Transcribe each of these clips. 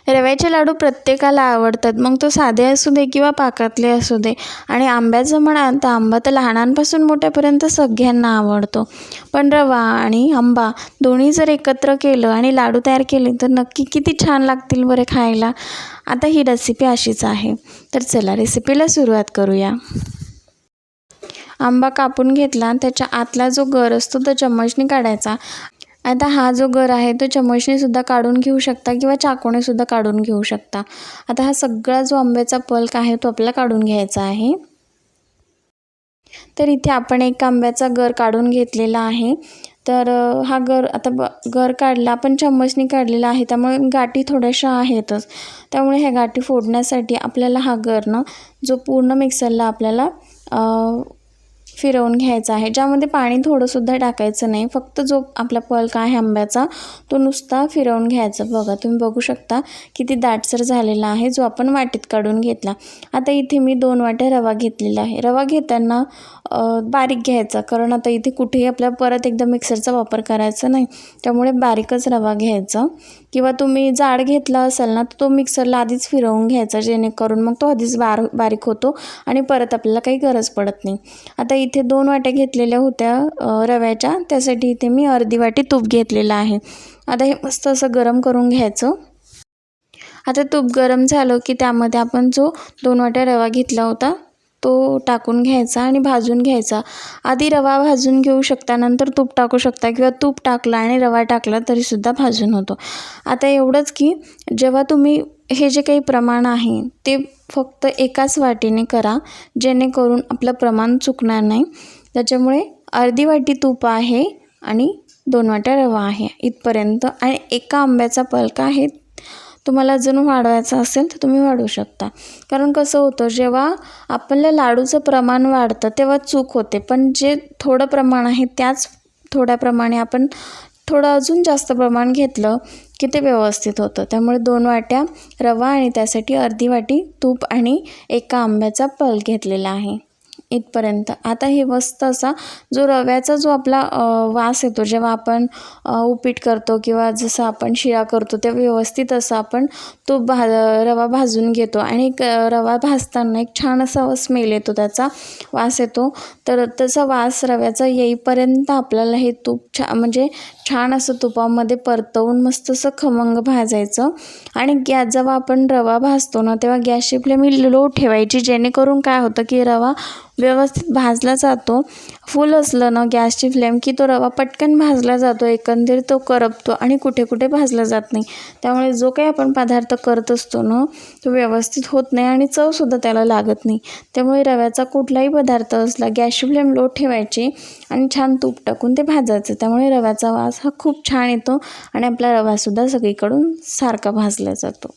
रव्याचे लाडू प्रत्येकाला आवडतात, मग तो साधे असू दे किंवा पाकातले असू दे. आणि आंब्याचं म्हणाल तर आंबा तर लहानांपासून मोठ्यापर्यंत सगळ्यांना आवडतो. पण रवा आणि आंबा दोन्ही जर एकत्र केलं आणि लाडू तयार केले तर नक्की किती छान लागतील बरे खायला. आता ही रेसिपी अशीच आहे, तर चला रेसिपीला सुरुवात करूया. आंबा कापून घेतला, त्याच्या आतला जो गर असतो तो चम्मचने काढायचा. आता हा जो गर आहे तो चम्मचनेसुद्धा काढून घेऊ शकता किंवा चाकूनेसुद्धा काढून घेऊ शकता. आता हा सगळा जो आंब्याचा पल्प आहे तो आपल्याला काढून घ्यायचा आहे. तर इथे आपण एक आंब्याचा गर काढून घेतलेला आहे. तर हा गर आता गर काढला, आपण चम्मचने काढलेला आहे, त्यामुळे गाठी थोड्याशा आहेतच. त्यामुळे ह्या गाठी फोडण्यासाठी आपल्याला हा गर जो पूर्ण मिक्सरला आपल्याला फिरवून घ्यायचा आहे, ज्यामध्ये पाणी थोडंसुद्धा टाकायचं नाही. फक्त जो आपला पल्प आहे आंब्याचा तो नुसता फिरवून घ्यायचा. बघा, तुम्ही बघू शकता किती दाटसर झालेला आहे, जो आपण वाटीत काढून घेतला. आता इथे मी 2 वाट्या रवा घेतलेला आहे. रवा घेताना बारीक घ्यायचा, कारण आता इथे कुठेही आपल्याला परत एकदा मिक्सरचा वापर करायचा नाही, त्यामुळे बारीकच रवा घ्यायचा. किंवा तुम्ही जाड घेतला असेल ना तर तो मिक्सरला आधीच फिरवून घ्यायचा, जेणेकरून मग तो आधीच बारीक होतो आणि परत आपल्याला काही गरज पडत नाही. आता इथे 2 वाट्या घेतलेल्या होत्या रव्याच्या, त्यासाठी इथे मी अर्धी वाटी तूप घेतलेलं आहे. आता हे मस्त असं गरम करून घ्यायचं. आता तूप गरम झालं की त्यामध्ये आपण जो 2 वाट्या रवा घेतला होता तो टाकून घ्यायचा आणि भाजून घ्यायचा. आधी रवा भाजून घेऊ शकता, नंतर तूप टाकू शकता किंवा तूप टाकला आणि रवा टाकला तरीसुद्धा भाजून होतो. आता एवढंच की जेव्हा तुम्ही हे जे काही प्रमाण आहे ते फक्त एकाच वाटीने करा, जेणेकरून आपलं प्रमाण चुकणार नाही. त्याच्यामुळे अर्धी वाटी तूप आहे आणि 2 वाट्या रवा आहे इथपर्यंत, आणि एका आंब्याचा पल्प आहे. तुम्हाला अजून वाढवायचं असेल तर तुम्ही वाढवू शकता. कारण कसं होतं, जेव्हा आपल्या लाडूचं प्रमाण वाढतं तेव्हा चूक होते, पण जे थोडं प्रमाण आहे त्याच थोड्या प्रमाणे आपण थोडं अजून जास्त प्रमाण घेतलं की ते व्यवस्थित होतं. त्यामुळे 2 वाट्या रवा आणि त्यासाठी अर्धी वाटी तूप आणि एका आंब्याचा पल्प घेतलेला आहे इथपर्यंत. आता हे मस्त असा जो रव्याचा जो आपला वास येतो जेव्हा आपण उपीट करतो किंवा जसं आपण शिरा करतो, तेव्हा व्यवस्थित असं आपण रवा भाजून घेतो आणि रवा भाजताना एक छान असा स्मेल येतो, त्याचा वास येतो. तर त्याचा वास रव्याचा येईपर्यंत आपल्याला हे तूप म्हणजे छान असं तुपामध्ये परतवून मस्त असं खमंग भाजायचं. आणि जेव्हा आपण रवा भाजतो ना तेव्हा गॅसची फ्लेम ही लो ठेवायची, जेणेकरून काय होतं की रवा व्यवस्थित भाजला जातो. फुल असलं ना गॅसची फ्लेम की तो रवा पटकन भाजला जातो, एकंदरीत तो करपतो आणि कुठे कुठे भाजला जात नाही. त्यामुळे जो काही आपण पदार्थ करत असतो ना तो व्यवस्थित होत नाही आणि चवसुद्धा त्याला लागत नाही. त्यामुळे रव्याचा कुठलाही पदार्थ असला गॅसची फ्लेम लो ठेवायची आणि छान तूप टाकून ते भाजायचं. त्यामुळे रव्याचा वास हा खूप छान येतो आणि आपला रवासुद्धा सगळीकडून सारखा भाजला जातो.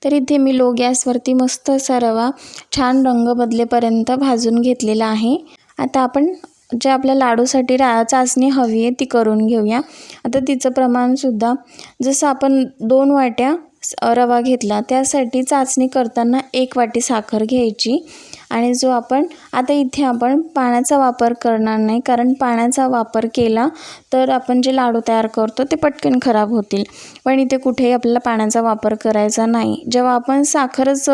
तर इथे मी लो गॅसवरती मस्त असा रवा छान रंग बदलेपर्यंत भाजून घेतलेला आहे. आता आपण जे आपल्या लाडूसाठी चाचणी हवी आहे ती करून घेऊया. आता तिचं प्रमाणसुद्धा जसं आपण 2 वाट्या रवा घेतला त्यासाठी चाचणी करताना 1 वाटी साखर घ्यायची. आणि जो आपण आता इथे आपण पाण्याचा वापर करणार नाही, कारण पाण्याचा वापर केला तर आपण जे लाडू तयार करतो ते पटकन खराब होतील. पण इथे कुठेही आपल्याला पाण्याचा वापर करायचा नाही. जेव्हा आपण साखरच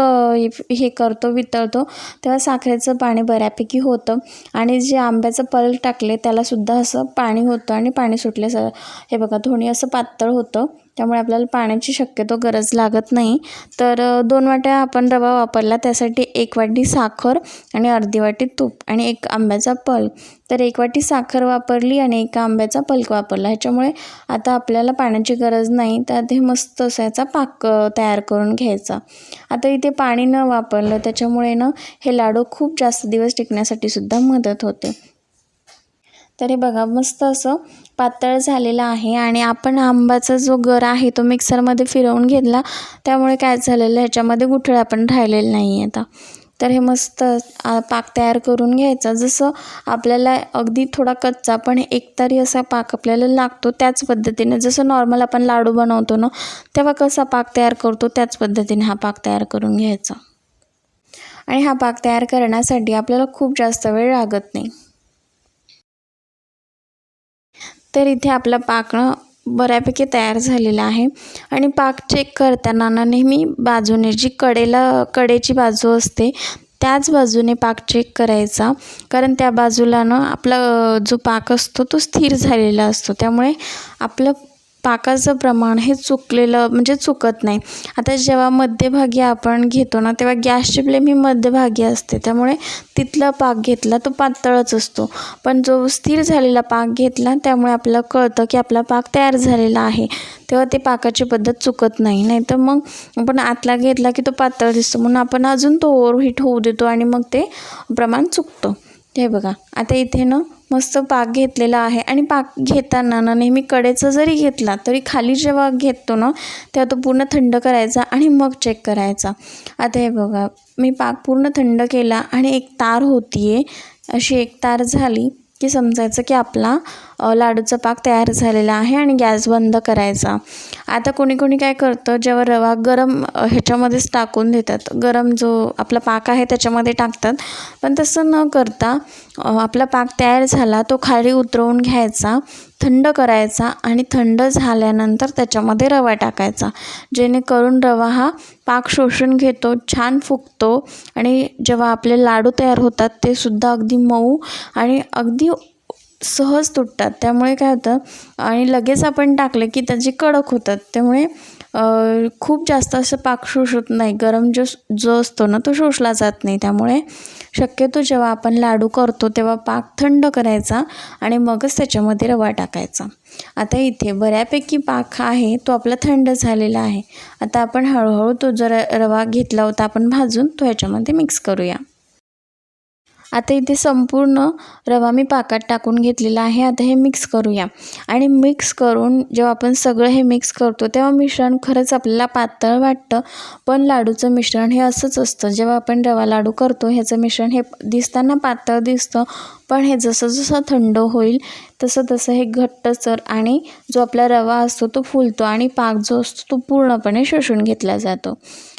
हे करतो वितळतो तेव्हा साखरेचं पाणी बऱ्यापैकी होतं आणि जे आंब्याचं पल्प टाकले त्यालासुद्धा असं पाणी होतं आणि पाणी सुटल्याचं हे बघा दोन्ही असं पातळ होतं. त्यामुळे आपल्याला पाण्याची शक्यतो गरज लागत नाही. तर 2 वाट्या आपण रवा वापरला त्यासाठी 1 वाटी साखर आणि अर्धी वाटी तूप आणि 1 आंब्याचा पल्प. तर 1 वाटी साखर वापरली आणि 1 आंब्याचा पल्प वापरला. ह्याच्यामुळे आता आपल्याला पाण्याची गरज नाही. तर ते मस्त असा याचा पाक तयार करून घ्यायचा. आता इथे पाणी न वापरलं त्याच्यामुळे हे लाडू खूप जास्त दिवस टिकण्यासाठी सुद्धा मदत होते. तर हे बघा मस्त असं पातळ झालेलं आहे आणि आपण आंब्याचा जो गर आहे तो मिक्सरमध्ये फिरवून घेतला, त्यामुळे काय झालेलं ह्याच्यामध्ये गुठळ्या पण राहिलेल्या नाही आता. तर हे मस्त पाक तयार करून घ्यायचा. जसं आपल्याला अगदी थोडा कच्चा पण एकतरी असा पाक आपल्याला लागतो त्याच पद्धतीने, जसं नॉर्मल आपण लाडू बनवतो ना तेव्हा कसा पाक तयार करतो त्याच पद्धतीने हा पाक तयार करून घ्यायचा. आणि हा पाक तयार करण्यासाठी आपल्याला खूप जास्त वेळ लागत नाही. तर इथे आपला पाक बऱ्यापैकी तयार झालेला आहे. आणि पाक चेक करताना ना नेहमी बाजूने जी कडेची बाजू असते त्याच बाजूने पाक चेक करायचा, कारण त्या बाजूला ना आपला जो पाक असतो तो स्थिर झालेला असतो, त्यामुळे आपलं पाकाचं प्रमाण हे म्हणजे चुकत नाही. आता जेव्हा मध्यभागी आपण घेतो ना तेव्हा गॅसची फ्लेम ही मध्यभागी असते, त्यामुळे तिथला पाक घेतला तो पातळच असतो, पण जो स्थिर झालेला पाक घेतला त्यामुळे आपल्याला कळतं की आपला पाक तयार झालेला आहे. तेव्हा ते पाकाची पद्धत चुकत नाही. नाहीतर मग आपण आतला घेतला की तो पातळ दिसतो, म्हणून आपण अजून तो ओव्हरहीट होऊ देतो आणि मग ते प्रमाण चुकतं. हे बघा, आता इथे ना मस्त पाक घेतलेला आहे. आणि पाक घेताना ना नेहमी कडेचा जरी घेतला तरी खाली जेव्हा घेतो ना तेव्हा तो पूर्ण थंड करायचा आणि मग चेक करायचा. आता हे बघा, मी पाक पूर्ण थंड केला आणि एक तार होतीये, अशी एक तार झाली की समजायचं की आपला लाडूचा पाक तयार झालेला आहे आणि गॅस बंद करायचा. आता कोणी कोणी काय करतं, जेव्हा रवा गरम ह्याच्यामध्येच टाकून देतात, गरम जो आपला पाक आहे त्याच्यामध्ये टाकतात, पण तसं न करता आपला पाक तयार झाला तो खाली उतरवून घ्यायचा, थंड करायचा आणि थंड झाल्यानंतर त्याच्यामध्ये रवा टाकायचा, जेणेकरून रवा हा पाक शोषून घेतो, छान फुगतो आणि जेव्हा आपले लाडू तयार होतात ते सुद्धा अगदी मऊ आणि अगदी सहज तुटतात. त्यामुळे काय होतं, आणि लगेच आपण टाकले की त्याचे कडक होतात, त्यामुळे खूप जास्त असं पाक शोषत नाही, गरम जो असतो ना तो शोषला जात नाही. त्यामुळे शक्यतो जेव्हा आपण लाडू करतो तेव्हा पाक थंड करायचा आणि मगच त्याच्यामध्ये रवा टाकायचा. आता इथे बऱ्यापैकी पाक आहे तो आपला थंड झालेला आहे. आता आपण हळूहळू तो जर रवा घेतला होता आपण भाजून तो ह्याच्यामध्ये मिक्स करूया. आता इथे संपूर्ण रवा मी पाकात टाकून घेतलेला आहे. आता हे मिक्स करूया आणि मिक्स करून जेव्हा आपण सगळं हे मिक्स करतो तेव्हा मिश्रण खरंच आपल्याला पातळ वाटतं, पण लाडूचं मिश्रण हे असंच असतं. जेव्हा आपण रवा लाडू करतो ह्याचं मिश्रण हे दिसताना पातळ दिसतं, पण हे जसं जसं थंड होईल तसं तसं हे घट्टसर आणि जो आपला रवा असतो तो फुलतो आणि पाक जो असतो तो पूर्णपणे शोषून घेतला जातो.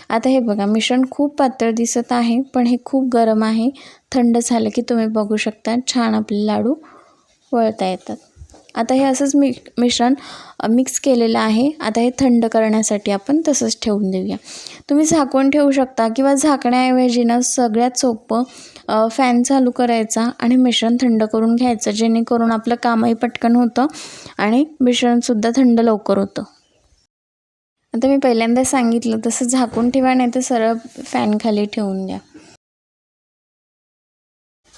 आता हे बघा, मिश्रण खूप पातळ दिसत आहे पण हे खूप गरम आहे. थंड झालं की तुम्ही बघू शकता छान आपले लाडू वळता येतात. आता हे असंच मिश्रण मिक्स केलेलं आहे. आता हे थंड करण्यासाठी आपण तसंच ठेवून देऊया. तुम्ही झाकून ठेवू शकता किंवा झाकण्याऐवजी ना सगळ्यात सोपं फॅन चालू करायचा आणि मिश्रण थंड करून घ्यायचं, जेणेकरून आपलं कामही पटकन होतं आणि मिश्रणसुद्धा थंड लवकर होतं. आता मी पहिल्यांदा सांगितलं तसं झाकून ठेवा, नाही तर सरळ फॅन खाली ठेवून द्या.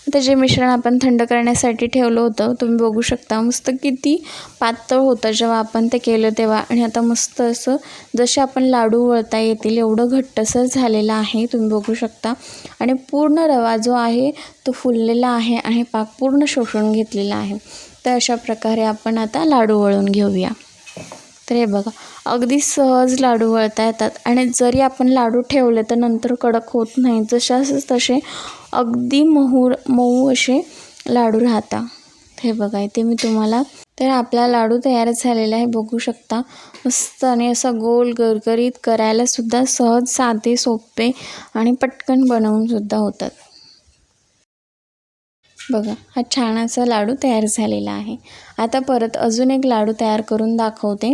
आता जे मिश्रण आपण थंड करण्यासाठी ठेवलं होतं तुम्ही बघू शकता मस्त किती पातळ होतं जेव्हा आपण ते केलं तेव्हा, आणि आता मस्त असं जसे आपण लाडू वळता येतील एवढं घट्टसर झालेलं आहे तुम्ही बघू शकता. आणि पूर्ण रवा जो आहे तो फुललेला आहे आणि पाक पूर्ण शोषून घेतलेला आहे. तर अशा प्रकारे आपण आता लाडू वळून घेऊया. तर हे बघा, अगदी सहज लाडू वळता येतात आणि जरी आपण लाडू ठेवले तर नंतर कडक होत नाही, जशाच तसे अगदी मऊ असे लाडू राहतात. हे बघा इथे मी तुम्हाला, तर आपला लाडू तयार झालेला आहे बघू शकता. मस्त आणि असा गोल गरगरीत, करायला सुद्धा सहज, साधे, सोपे आणि पटकन बनवून सुद्धा होतात. बघा हा छान असा लाडू तयार झालेला आहे. आता परत अजून एक लाडू तयार करून दाखवते.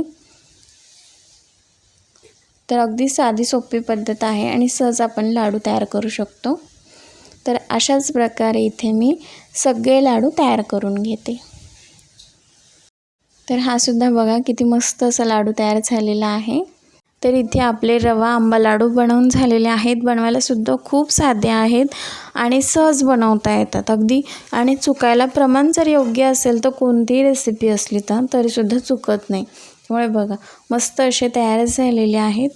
तर अगदी साधी सोपी पद्धत आहे आणि सहज आपण लाडू तयार करू शकतो. तर अशाच प्रकारे इथे मी सगळे लाडू तयार करून घेते. तर हा सुद्धा बघा किती मस्त असा लाडू तयार झालेला आहे. तर इथे आपले रवा आंबा लाडू बनवून झालेले आहेत. बनवायला सुद्धा खूप साधे आहेत आणि सहज बनवता येतात अगदी. आणि चुकायला प्रमाण जर योग्य असेल तर कोणतीही रेसिपी असली तर तरीसुद्धा चुकत नाही. त्यामुळे बघा मस्त असे तयार झालेले आहेत.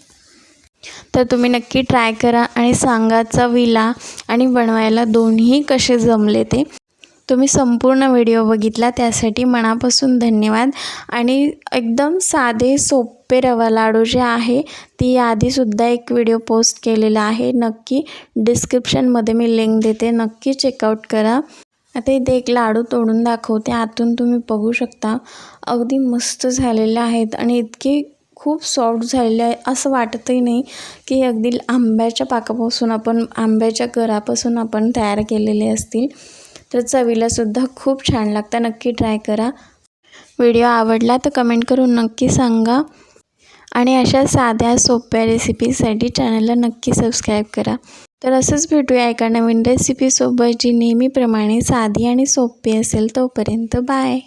तर तुम्ही नक्की ट्राय करा आणि सांगा चवीला आणि बनवायला दोन्ही कसे जमले ते. तुम्ही संपूर्ण व्हिडिओ बघितला त्यासाठी मनापासून धन्यवाद. आणि एकदम साधे सोपे रवा लाडू जे आहे ती आधीसुद्धा एक व्हिडिओ पोस्ट केलेला आहे, नक्की डिस्क्रिप्शनमध्ये मी लिंक देते, नक्की चेकआउट करा. आता इथे एक लाडू तोडून दाखवते. आतून तुम्ही बघू शकता अगदी मस्त झालेले आहेत आणि इतके खूप सॉफ्ट झालेले आहे, असं वाटतही नाही की अगदी आंब्याच्या पाकापासून आंब्याच्या गरापासून आपण तयार केलेले असतील. तर चवीलासुद्धा खूप छान लागतं, नक्की ट्राय करा. व्हिडिओ आवडला तर कमेंट करून नक्की सांगा आणि अशा साध्या सोप्या रेसिपीसाठी चॅनलला नक्की सबस्क्राईब करा. तर असंच भेटूया एका नवीन रेसिपीसोबत जी नेहमीप्रमाणे साधी आणि सोपी असेल. तोपर्यंत बाय.